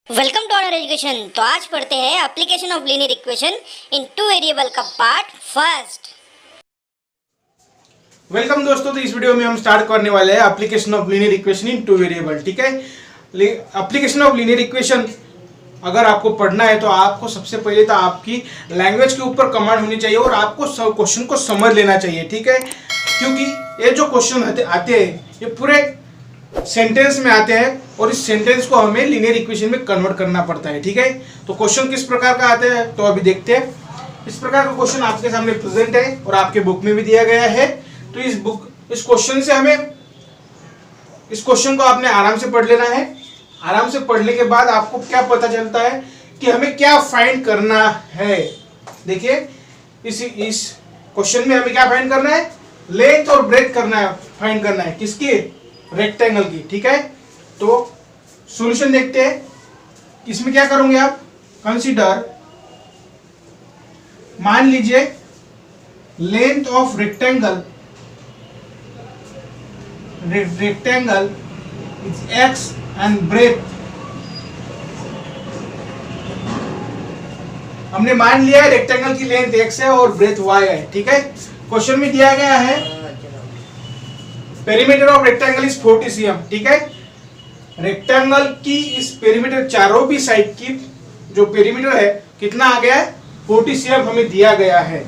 Welcome to our education. तो आज पढ़ते हैं application of linear equation in two variable का पार्ट फर्स्ट। वेलकम दोस्तों, तो इस वीडियो में हम स्टार्ट करने वाले हैं application of linear equation in two variable. ठीक है, एप्लीकेशन ऑफ लीनियर इक्वेशन अगर आपको पढ़ना है तो आपको सबसे पहले तो आपकी लैंग्वेज के ऊपर कमांड होनी चाहिए और आपको क्वेश्चन को समझ लेना चाहिए। ठीक है, क्योंकि ये जो क्वेश्चन आते हैं ये पूरे सेंटेंस में आते हैं और इस सेंटेंस को हमें लीनियर इक्वेशन में कन्वर्ट करना पड़ता है। ठीक है, तो क्वेश्चन किस प्रकार का आते हैं तो अभी देखते हैं। इस प्रकार का क्वेश्चन आपके सामने प्रेजेंट है और आपके बुक में भी दिया गया है। तो इस क्वेश्चन से हमें इस क्वेश्चन को आपने आराम से पढ़ लेना है। आराम से पढ़ने के बाद आपको क्या पता चलता है कि हमें क्या फाइंड करना है। देखिए, इस क्वेश्चन में हमें क्या फाइंड करना है, लेंथ और ब्रेथ फाइंड करना है किसकी, रेक्टेंगल की। ठीक है, तो सॉल्यूशन देखते हैं। इसमें क्या करोगे आप, कंसीडर, मान लीजिए length of rectangle is x and breadth, हमने मान लिया है रेक्टेंगल की लेंथ x है और ब्रेथ y है। ठीक है, क्वेश्चन में दिया गया है perimeter of rectangle is 40 cm। ठीक है, रेक्टेंगल की इस पेरीमीटर चारों भी साइड की जो पेरीमीटर है कितना आ गया है, 40 cm हमें दिया गया है।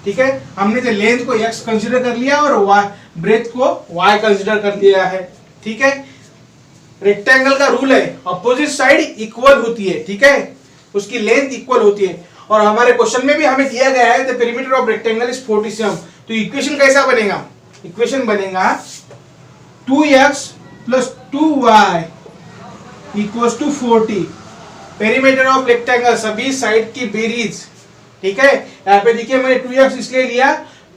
ठीक है, हमने तो लेंथ को x कंसीडर कर लिया और y ब्रेथ को y कंसीडर कर लिया है। ठीक है, रेक्टेंगल का रूल है अपोजिट साइड इक्वल होती है। ठीक है, उसकी लेंथ इक्वल होती है और हमारे क्वेश्चन में भी हमें दिया गया है the perimeter of rectangle is 40 cm। तो इक्वेशन कैसा बनेगा, इक्वेशन बनेगा 2x plus 2y equals to 40। Perimeter of rectangle सभी साइड की बेरीज। ठीक है, यहाँ पे देखिए मैंने 2x इसलिए लिया,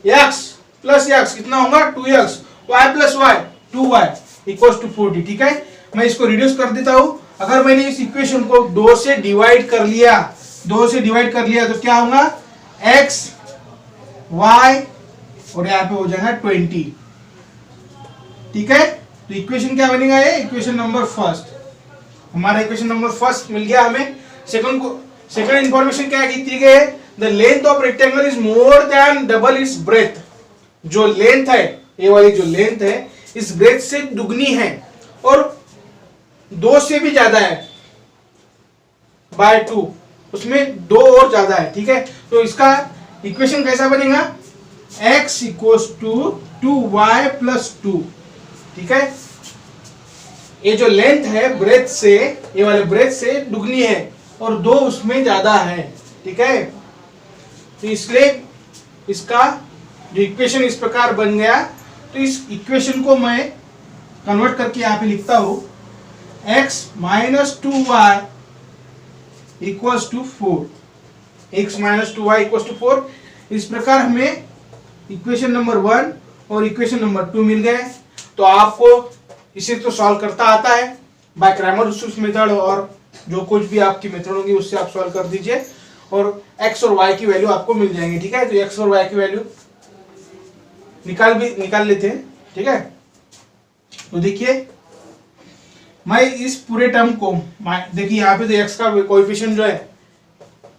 x प्लस x कितना होगा 2x, y plus y 2y equals to 40। ठीक है, मैं इसको रिड्यूस कर देता हूं। अगर मैंने इस इक्वेशन को 2 से डिवाइड कर लिया तो क्या होगा, x y और यहाँ पे हो जाएगा 20। ठीक है, तो इक्वेशन क्या बनेगा, ये इक्वेशन नंबर फर्स्ट, हमारा इक्वेशन नंबर फर्स्ट मिल गया हमें। सेकंड इंफॉर्मेशन क्या दी गई है, the length of rectangle is more than double it's breath. जो लेंथ है, ये वाली जो लेंथ है इस ब्रेथ से दुगनी है और 2 से भी ज्यादा है, बाय 2, उसमें 2 और ज्यादा है। ठीक है, तो इसका इक्वेशन कैसा बनेगा, x equals to 2y plus 2। ठीक है, ये जो लेंथ है ब्रेथ से, ये वाले ब्रेथ से दुगनी है और 2 उसमें ज्यादा है। ठीक है, तो इसलिए इसका जो इक्वेशन इस प्रकार बन गया। तो इस इक्वेशन को मैं कन्वर्ट करके यहाँ पे लिखता हूं, x minus 2y equals to 4, x minus 2y equals to 4। इस प्रकार हमें इक्वेशन नंबर 1 और इक्वेशन नंबर 2 मिल गए। तो आपको इसे तो सॉल्व करता आता है बाय क्रैमर-रुस्सेल्स मेथड, और जो कुछ भी आपकी मेथड होगी उससे आप सॉल्व कर दीजिए और x और y की वैल्यू आपको मिल जाएंगी। ठीक है, तो x और y की वैल्यू निकाल लेते हैं। ठीक है, तो देखिए मैं इस पूरे टर्म को, देखिए यहाँ पे तो x का कोएफिशिएंट जो है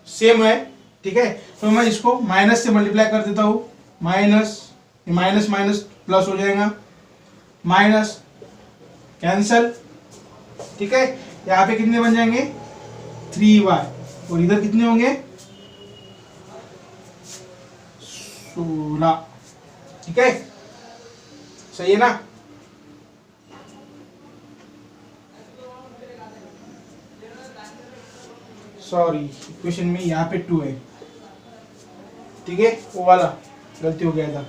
सेम है। ठीक है, तो मैं इसको माइनस से मल्टीप्लाई कर देता हूँ, माइनस माइनस प्लस हो जाएगा, माइनस कैंसल। ठीक है, यहाँ पे कितने बन जाएंगे 3y और इधर कितने होंगे 16। ठीक है, सही है ना। सॉरी, इक्वेशन में यहाँ पे 2 है। ठीक है, वो वाला गलती हो गया था।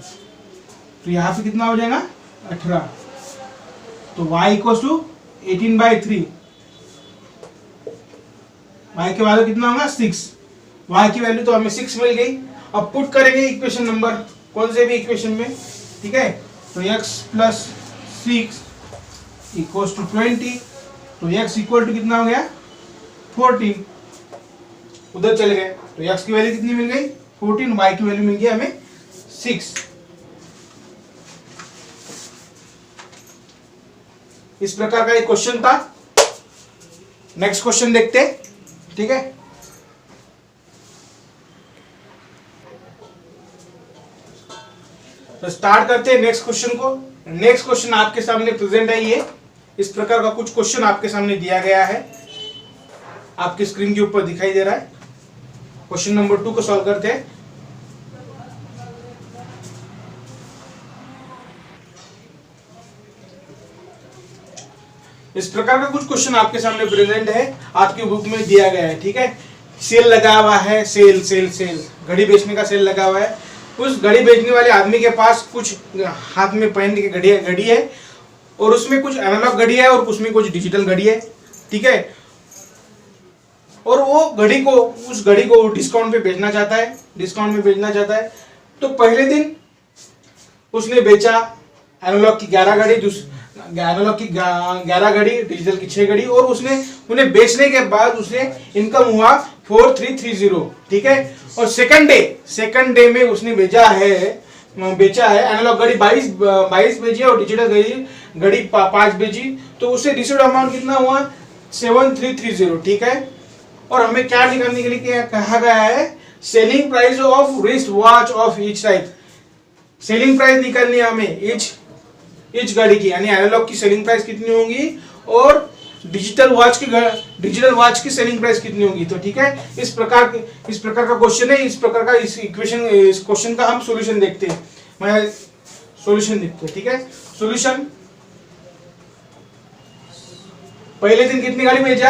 तो यहाँ पे कितना हो जाएगा 18। तो y इक्वल्स टू 18/3, y की वैल्यू कितना होगा 6। y की वैल्यू तो हमें 6 मिल गई। अब पुट करेंगे इक्वेशन नंबर कौन से भी इक्वेशन में। ठीक है, तो x प्लस 6 इक्वल्स टू 20। तो x इक्वल टू कितना हो गया 14, उधर चले गए तो x की वैल्यू कितनी मिल गई 14, y की वैल्यू मिल गई हमें 6। इस प्रकार का एक क्वेश्चन था। नेक्स्ट क्वेश्चन देखते हैं, ठीक है। तो स्टार्ट करते हैं नेक्स्ट क्वेश्चन को। नेक्स्ट क्वेश्चन आपके सामने प्रेजेंट है, ये इस प्रकार का कुछ क्वेश्चन आपके सामने दिया गया है, आपकी स्क्रीन के ऊपर दिखाई दे रहा है। क्वेश्चन नंबर 2 को सॉल्व करते हैं। इस प्रकार का कुछ क्वेश्चन आपके सामने प्रेजेंट है, आपकी बुक में दिया गया है, ठीक है। सेल लगा हुआ है, सेल सेल सेल, घड़ी बेचने का सेल लगा हुआ है। उस घड़ी बेचने वाले आदमी के पास कुछ हाथ में पहनने की घड़ी है और उसमें कुछ एनालॉग घड़ी है और उसमें कुछ डिजिटल घड़ी है, ठीक है। और वो उस घड़ी को डिस्काउंट पे बेचना चाहता है, डिस्काउंट में बेचना चाहता है। तो पहले दिन उसने बेचा एनालॉग की 11 घड़ी, एनालॉग की 11 घड़ी, डिजिटल की 6 घड़ी, और उसने उन्हें बेचने के बाद उसने इनकम हुआ 4330, ठीक है। और सेकंड डे में उसने बेचा है एनालॉग घड़ी 22 बेची और डिजिटल घड़ी 5 बेची, तो उससे रिसीव्ड अमाउंट कितना हुआ 7330, ठीक है। और हमें क्या निकालने के लिए कहा गया है, selling price of wrist watch of each type. Selling price निकालनी है हमें ईच घड़ी की, यानी एनालॉग की सेलिंग प्राइस कितनी होगी और डिजिटल वॉच की सेलिंग प्राइस कितनी होगी। तो ठीक है, इस प्रकार का क्वेश्चन है, इस क्वेश्चन का हम सॉल्यूशन देखते हैं। मैं सॉल्यूशन देखते हैं, ठीक है। सॉल्यूशन, पहले दिन कितनी गाड़ी भेजा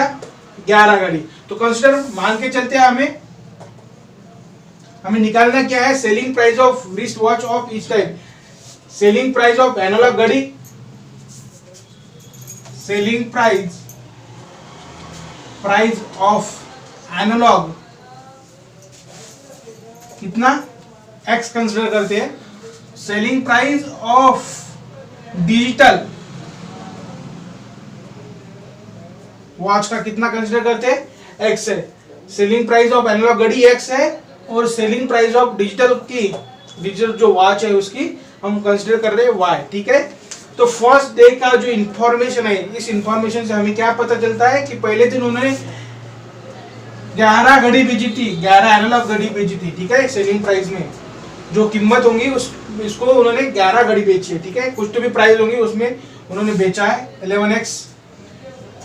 11 गाड़ी, तो कंसीडर मान के चलते हैं हमें निकालना क्या है, selling price of wrist watch of each type. Selling price of analogue घड़ी, सेलिंग प्राइस ऑफ एनालॉग कितना x कंसीडर करते हैं, selling price of digital watch का कितना कंसीडर करते हैं, x है। सेलिंग प्राइस ऑफ एनालॉग घड़ी x है और सेलिंग प्राइस ऑफ डिजिटल जो वॉच है उसकी हम कंसीडर कर रहे हैं y, ठीक है। तो फर्स्ट डे का जो इंफॉर्मेशन है, इस इंफॉर्मेशन से हमें क्या पता चलता है कि पहले दिन उन्होंने 11 घड़ी बेची थी, 11 एनालॉग घड़ी बेची थी, ठीक है। सेलिंग प्राइस में जो कीमत होंगी इसको उन्होंने 11 घड़ी बेची है, ठीक है। कुछ तो भी प्राइस होंगी उसमें उन्होंने बेचा है 11x,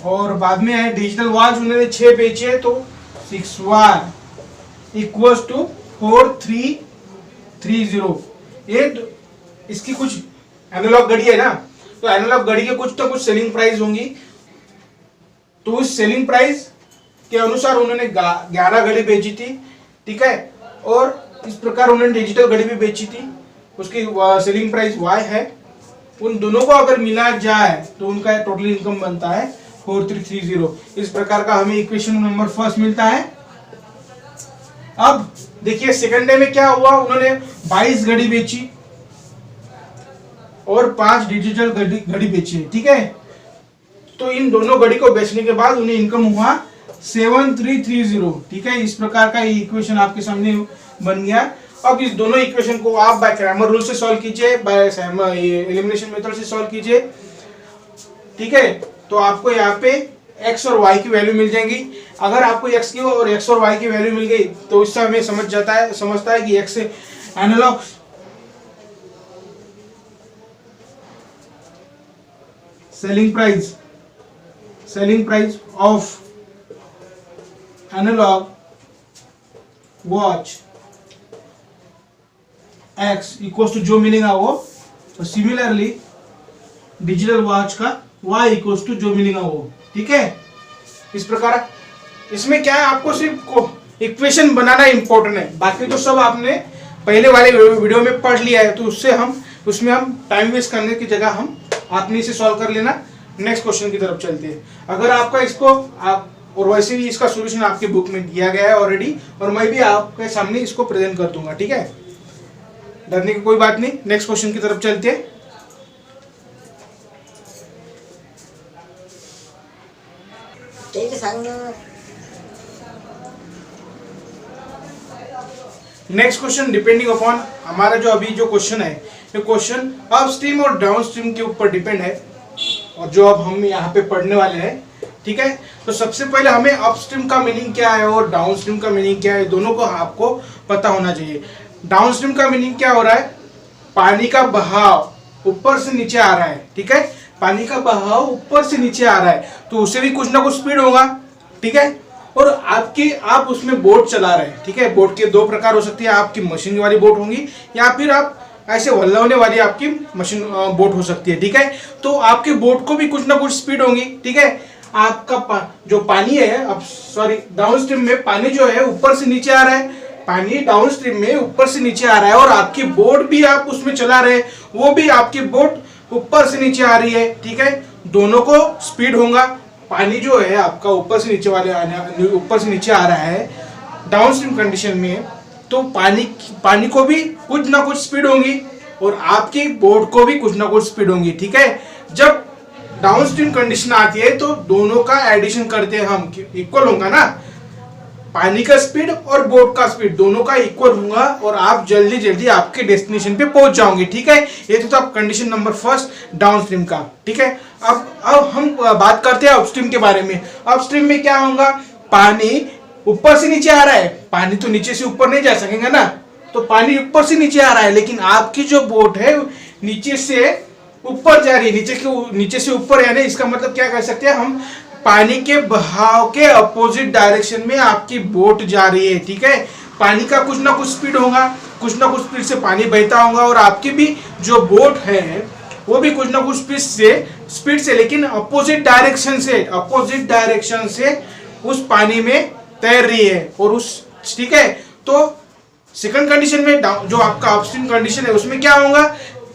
और बाद में है डिजिटल वॉच उन्होंने 6 बेची है, तो 6y इक्वल्स टू 4330। ये इसकी कुछ एनालॉग घड़ी है ना, तो एनालॉग घड़ी के कुछ सेलिंग प्राइस होंगी, तो उस सेलिंग प्राइस के अनुसार उन्होंने 11 घड़ी बेची थी, ठीक है। और इस प्रकार उन्होंने डिजिटल घड़ी भी बेची थी, उसकी सेलिंग प्राइस y है। उन दोनों को अगर मिला जाए तो उनका टोटल इनकम बनता है 4330। इस प्रकार का हमें इक्वेशन नंबर फर्स्ट मिलता है। अब देखिए सेकंड डे में क्या हुआ, उन्होंने 22 घड़ी बेची और 5 डिजिटल घड़ी बेची, ठीक है। तो इन दोनों घड़ी को बेचने के बाद उन्हें इनकम हुआ 7330, ठीक है। इस प्रकार का ये इक्वेशन आपके सामने बन गया। अब इस दोनों इक्वेशन को आप बाय क्रैमर रूल से सॉल्व कीजिए, बाय एलिमिनेशन मेथड से सॉल्व कीजिए, ठीक है। तो आपको यहाँ पे x और y की वैल्यू मिल जाएंगी। अगर आपको x की और x और y की वैल्यू मिल गई तो इससे हमें समझता है कि x analogue selling price of analogue watch x equals to जो मिलेगा वो, तो सिमिलरली डिजिटल वॉच का y इक्वल्स टू जो मिलेगा वो, ठीक है। इस प्रकार इसमें क्या है, आपको सिर्फ इक्वेशन बनाना इंपॉर्टेंट है, बाकी तो सब आपने पहले वाले वीडियो में पढ़ लिया है। तो उसमें हम टाइम वेस्ट करने की जगह हम आपने इसे सॉल्व कर लेना। नेक्स्ट क्वेश्चन की तरफ चलते हैं। अगर आपका और वैसे भी इसका सॉल्यूशन आपकी बुक में दिया गया है ऑलरेडी, और मैं भी आपके सामने इसको प्रेजेंट कर दूंगा, ठीक है। डरने की कोई बात नहीं। नेक्स्ट क्वेश्चन की तरफ चलते हैं। नेक्स्ट क्वेश्चन डिपेंडिंग अपॉन हमारा जो अभी जो क्वेश्चन है, ये क्वेश्चन अप स्ट्रीम और डाउन स्ट्रीम के ऊपर डिपेंड है, और जो अब हम यहाँ पे पढ़ने वाले हैं, ठीक है। तो सबसे पहले हमें अपस्ट्रीम का मीनिंग क्या है और डाउनस्ट्रीम का मीनिंग क्या है, दोनों को आपको पता होना चाहिए। डाउनस्ट्रीम का मीनिंग क्या हो रहा है, पानी का बहाव ऊपर से नीचे आ रहा है, ठीक है, पानी का बहाव ऊपर से नीचे आ रहा है तो उसे भी कुछ ना कुछ स्पीड होगा, ठीक है। और आप उसमें बोट चला रहे हैं, ठीक है। बोट के दो प्रकार हो सकती है, आपकी मशीन वाली बोट होंगी या फिर आप ऐसे वल्लवने वाली आपकी मशीन बोट हो सकती है, ठीक है। तो आपके बोट को भी कुछ ना कुछ स्पीड होगी, ठीक है। आपका जो पानी है, अब सॉरी डाउनस्ट्रीम में पानी जो है ऊपर से नीचे आ रहा है, पानी डाउनस्ट्रीम में ऊपर से नीचे आ रहा है और आपकी बोट भी आप उसमें चला रहे हैं, वो भी आपकी बोट ऊपर से नीचे आ रही है, ठीक है। दोनों को स्पीड होगा। पानी जो है आपका ऊपर से नीचे आ रहा है डाउनस्ट्रीम कंडीशन में, तो पानी को भी कुछ ना कुछ स्पीड होगी और आपकी बोट को भी कुछ ना कुछ स्पीड होगी, ठीक है। जब डाउनस्ट्रीम कंडीशन आती है तो दोनों का एडिशन करते हैं हम, इक्वल होगा ना, पानी का स्पीड और बोट का स्पीड दोनों का इक्वल होगा और आप जल्दी जल्दी आपके डेस्टिनेशन पे पहुंच जाओगे, ठीक है। ये तो आप कंडीशन नंबर फर्स्ट डाउनस्ट्रीम का, ठीक है। अब हम बात करते हैं अपस्ट्रीम के बारे में। अपस्ट्रीम में क्या होगा, पानी ऊपर से नीचे आ रहा है, पानी तो नीचे से ऊपर नहीं जा सकेगा ना, तो पानी ऊपर से नीचे आ रहा है लेकिन आपकी जो बोट है नीचे से ऊपर जा रही है, नीचे से ऊपर, यानी इसका मतलब क्या कह सकते हैं हम, पानी के बहाव के अपोजिट डायरेक्शन में आपकी बोट जा रही है, ठीक है। पानी का कुछ ना कुछ स्पीड होगा, कुछ ना कुछ स्पीड से पानी बहता होगा और आपकी भी जो बोट है वो भी कुछ ना कुछ स्पीड से लेकिन अपोजिट डायरेक्शन से उस पानी में तैर रही है और उस, ठीक है। तो सेकंड कंडीशन में जो आपका अपस्ट्रीम कंडीशन है उसमें क्या होगा,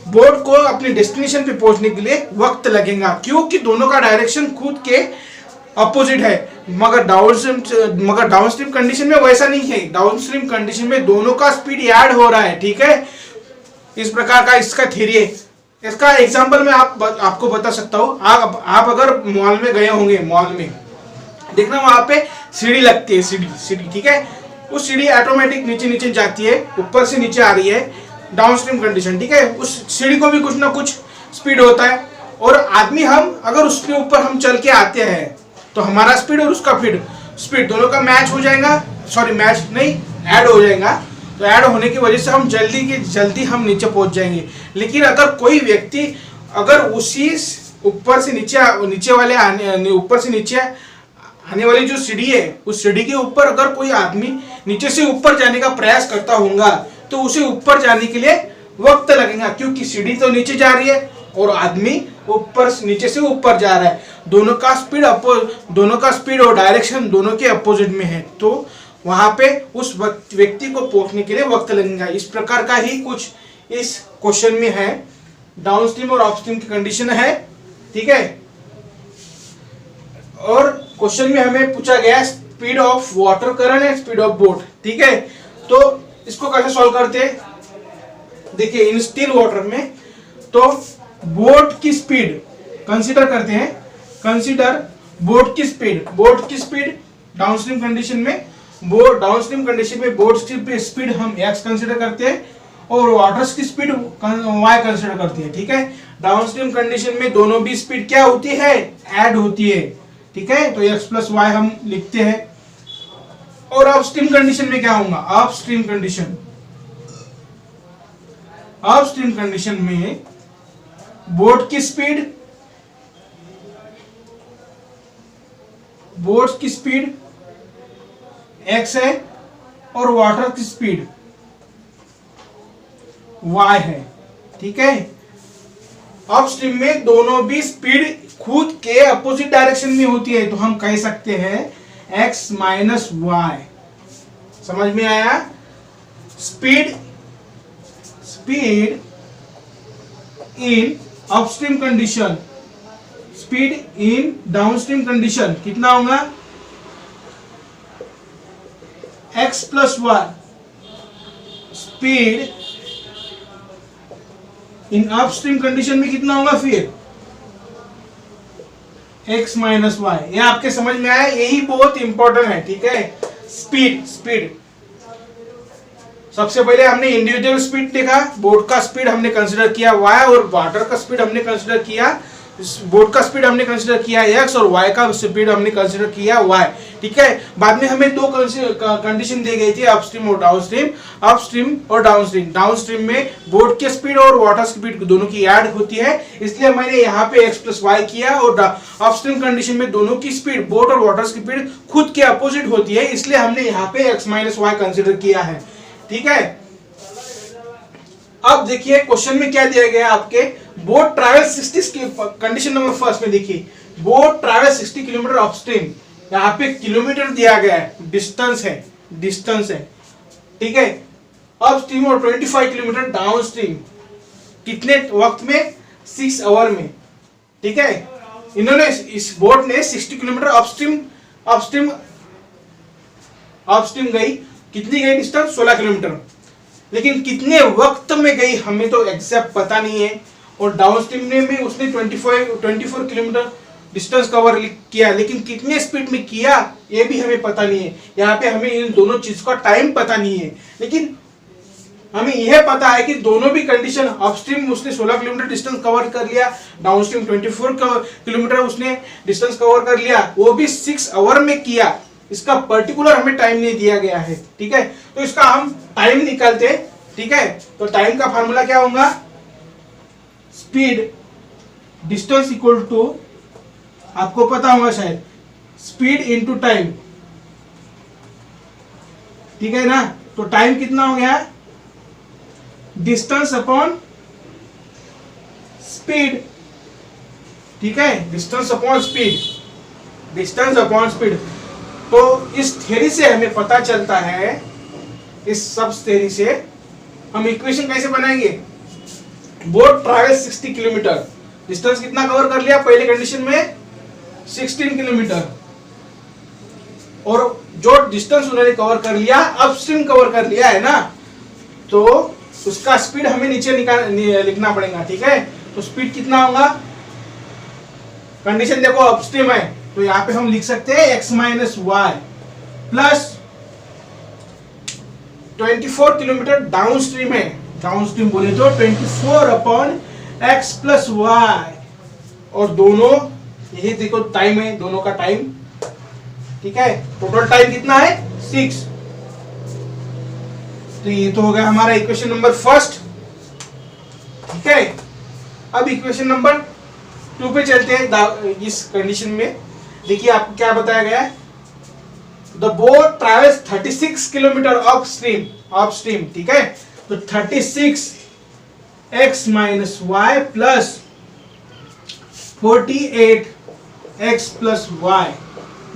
बोट को अपने डेस्टिनेशन पे पहुंचने के लिए वक्त लगेगा क्योंकि दोनों का डायरेक्शन खुद के अपोजिट है। मगर डाउनस्ट्रीम कंडीशन में वैसा नहीं है, डाउनस्ट्रीम कंडीशन में दोनों का स्पीड ऐड हो रहा है, ठीक है। इस प्रकार का इसका थ्योरी है। इसका एग्जांपल मैं आपको बता सकता हूँ। आप अगर मॉल में गए होंगे, मॉल में देखना वहां पे सीढ़ी लगती है, सीढ़ी, ठीक है। उस सीढ़ी ऑटोमेटिक नीचे नीचे जाती है, ऊपर से नीचे आ रही है, डाउनस्ट्रीम कंडीशन, ठीक है। उस सीढ़ी को भी कुछ ना कुछ स्पीड होता है और आदमी हम अगर उसके ऊपर हम चल के आते हैं तो हमारा स्पीड और उसका स्पीड दोनों का मैच हो जाएगा, सॉरी मैच नहीं, ऐड हो जाएगा। तो ऐड होने की वजह से हम जल्दी हम नीचे पहुंच जाएंगे। लेकिन अगर कोई व्यक्ति अगर उसी ऊपर से नीचे आने वाली जो सीढ़ी है उस सीढ़ी के ऊपर अगर कोई आदमी नीचे से ऊपर जाने का प्रयास करता होगा तो उसे ऊपर जाने के लिए वक्त लगेगा क्योंकि सीढ़ी तो नीचे जा रही है और आदमी नीचे से ऊपर जा रहा है। दोनों का स्पीड और डायरेक्शन दोनों के अपोजिट में है, तो वहां पे उस व्यक्ति को पहुंचने के लिए वक्त लगेगा। इस प्रकार का ही कुछ इस क्वेश्चन में है, डाउनस्ट्रीम और अपस्ट्रीम की कंडीशन है, ठीक है। और क्वेश्चन में हमें पूछा गया speed of water current and speed of boat, ठीक है। तो इसको कैसे सॉल्व करते हैं, देखिए इन स्टिल वाटर में तो बोट की स्पीड कंसीडर करते हैं, बोट की स्पीड डाउनस्ट्रीम कंडीशन में बोट की स्पीड हम x कंसीडर करते हैं और वाटर्स की स्पीड y कंसीडर करते हैं, ठीक है। डाउनस्ट्रीम कंडीशन में दोनों भी स्पीड क्या होती है, ऐड होती है, ठीक है। तो x प्लस वाई हम लिखते हैं। और अपस्ट्रीम कंडीशन में क्या होगा, अपस्ट्रीम कंडीशन में बोट की स्पीड x है और वाटर की स्पीड y है, ठीक है। अपस्ट्रीम में दोनों भी स्पीड खुद के अपोजिट डायरेक्शन में होती है, तो हम कह सकते हैं x माइनस वाई। समझ में आया, speed in upstream condition, speed in downstream condition कितना होगा, x plus Y. Speed in upstream condition में कितना होगा फिर x माइनस वाई। ये आपके समझ में आया, यही बहुत इंपॉर्टेंट है, ठीक है। स्पीड सबसे पहले हमने इंडिविजुअल स्पीड देखा, बोट का स्पीड हमने कंसीडर किया y और वाटर का स्पीड हमने कंसीडर किया इस बोट का स्पीड हमने कंसीडर किया x और y का स्पीड हमने कंसीडर किया y, ठीक है। बाद में हमें दो कंडीशन दी गई थी, अपस्ट्रीम और डाउनस्ट्रीम। अपस्ट्रीम और डाउनस्ट्रीम, डाउनस्ट्रीम में बोट के स्पीड और वाटर स्पीड दोनों की ऐड होती है, इसलिए मैंने यहाँ पे x प्लस वाई किया। और अपस्ट्रीम कंडीशन में दोनों की स्पीड, बोट और वाटर स्पीड खुद के अपोजिट होती है, इसलिए हमने यहाँ पे x माइनस वाई कंसिडर किया है, ठीक है। अब देखिए क्वेश्चन में क्या दिया गया आपके, boat travel 60 condition number first में देखिए, बोट ट्रैवल 60 किलोमीटर अपस्ट्रीम, यहाँ पे किलोमीटर दिया गया है, डिस्टेंस है, ठीक है। अपस्ट्रीम और 25 किलोमीटर डाउनस्ट्रीम, कितने वक्त में, 6 आवर में, ठीक है। इन्होंने इस बोट ने 60 किलोमीटर अपस्ट्रीम गई, कितनी गई डिस्टेंस, 16 किलोमीटर, लेकिन कितने वक्त में गई हमें तो एग्जैक्ट पता नहीं है। और डाउनस्ट्रीम ने भी उसने 24 किलोमीटर डिस्टेंस कवर किया, लेकिन कितने स्पीड में किया ये भी हमें पता नहीं है। यहाँ पे हमें इन दोनों चीज का टाइम पता नहीं है, लेकिन हमें यह पता है कि दोनों भी कंडीशन, अपस्ट्रीम उसने 16 किलोमीटर डिस्टेंस कवर कर लिया, डाउनस्ट्रीम 24 किलोमीटर उसने डिस्टेंस कवर कर लिया, वो भी 6 आवर में किया। इसका पर्टिकुलर हमें टाइम नहीं दिया गया है, ठीक है। तो इसका हम टाइम निकालते, ठीक है। तो टाइम का फार्मूला क्या होगा, स्पीड डिस्टेंस इक्वल टू, आपको पता होगा शायद, स्पीड इनटू टाइम, ठीक है ना। तो टाइम कितना हो गया, डिस्टेंस अपॉन स्पीड, ठीक है, डिस्टेंस अपॉन स्पीड। तो इस थ्योरी से हमें पता चलता है, इस सब थ्योरी से हम इक्वेशन कैसे बनाएंगे, बोट ट्रैवल 60 किलोमीटर, डिस्टेंस कितना कवर कर लिया पहले कंडीशन में, 16 किलोमीटर, और जो डिस्टेंस उन्होंने कवर कर लिया, अपस्ट्रीम कवर कर लिया है ना, तो उसका स्पीड हमें नीचे लिखना पड़ेगा, ठीक है। तो स्पीड कितना होगा, कंडीशन देखो अपस्ट्रीम है, तो यहाँ पे हम लिख सकते हैं x minus Y plus 24 kilometre downstream है, डाउनस्ट्रीम बोले तो 24 अपॉन x प्लस वाई, और दोनों यही देखो टाइम है, दोनों का टाइम, ठीक है। टोटल टाइम कितना है, 6। तो ये तो हो गया हमारा इक्वेशन नंबर फर्स्ट, ठीक है। अब इक्वेशन नंबर 2 पे चलते हैं। इस कंडीशन में देखिए आपको क्या बताया गया है, the boat travels 36 kilometre upstream, ठीक है। तो 36 x minus Y plus 48 x plus Y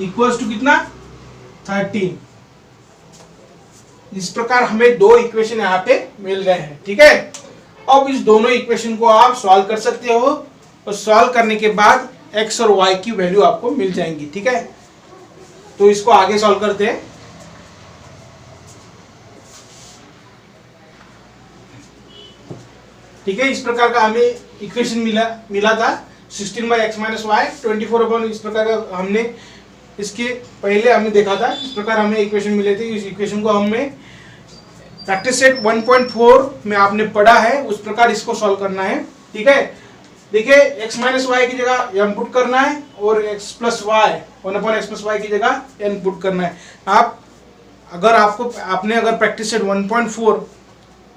equals to कितना, 13। इस प्रकार हमें दो इक्वेशन यहाँ पे मिल गए हैं, ठीक है। अब इस दोनों इक्वेशन को आप सॉल्व कर सकते हो, और सॉल्व करने के बाद x और y की वैल्यू आपको मिल जाएंगी, ठीक है। तो इसको आगे सॉल्व करते हैं। ठीक है, इस प्रकार का हमें इक्वेशन मिला था 16 by X minus Y 24 upon, इस प्रकार का हमने इसके पहले हमने देखा था, इस प्रकार हमें इक्वेशन मिले थे। इस इक्वेशन को हमें प्रैक्टिस सेट 1.4 में आपने पढ़ा है, उस प्रकार इसको सॉल्व करना है, ठीक है। देखिए x माइनस वाई की जगह m पुट करना है, और x plus Y 1/x plus Y की जगह n पुट करना है। आपने अगर प्रैक्टिस सेट 1.4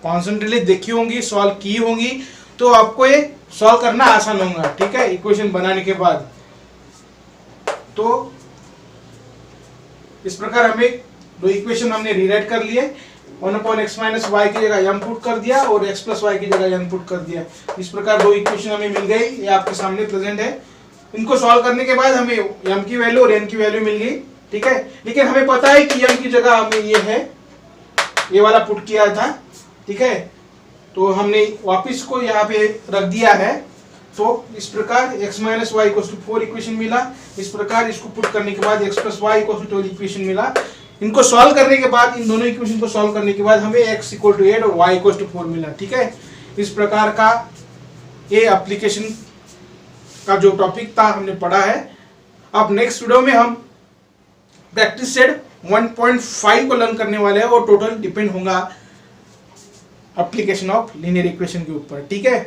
कॉन्सेंट्रेटली देखी होंगी, सॉल्व की होंगी, तो आपको ये सॉल्व करना आसान होगा, ठीक है, इक्वेशन बनाने के बाद। तो इस प्रकार हमें दो इक्वेशन हमने रीराइट कर लिए, 1/x माइनस वाई की जगह m पुट कर दिया और x प्लस वाई की जगह n पुट कर दिया। इस प्रकार दो इक्वेशन हमें मिल गई, ये आपके सामने प्रेजेंट है। इनको सॉल्व करने के बाद हमें m की वैल्यू और n की वैल्यू मिल गई, ठीक है। लेकिन हमें पता है कि m की जगह हमें ये है, ये वाला पुट किया था, ठीक है। तो हमने वापिस को यहाँ पे रख दिया है। तो इस प्रकार x minus Y equal to 4 equation मिला। इस प्रकार इसको पुट करने के बाद x plus Y equal to 12 equation मिला। इनको सॉल्व करने के बाद, इन दोनों इक्वेशन को सॉल्व करने के बाद हमें x इक्वल टू 8 और y इक्वल टू 4 मिला, ठीक है। इस प्रकार का ये एप्लीकेशन का जो टॉपिक था हमने पढ़ा है। अब नेक्स्ट वीडियो में हम प्रैक्टिस सेट 1.5 को लर्न करने वाले हैं, और टोटल डिपेंड होगा एप्लीकेशन ऑफ लीनियर इक्वेशन के ऊपर, ठीक है।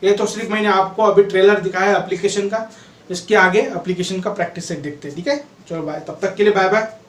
ये तो सिर्फ मैंने आपको अभी ट्रेलर दिखाया है एप्लीकेशन का। इसके आगे एप्लीकेशन का प्रैक्टिस सेट देखते हैं, ठीक है। चलो बाय, तब तक के लिए बाय बाय।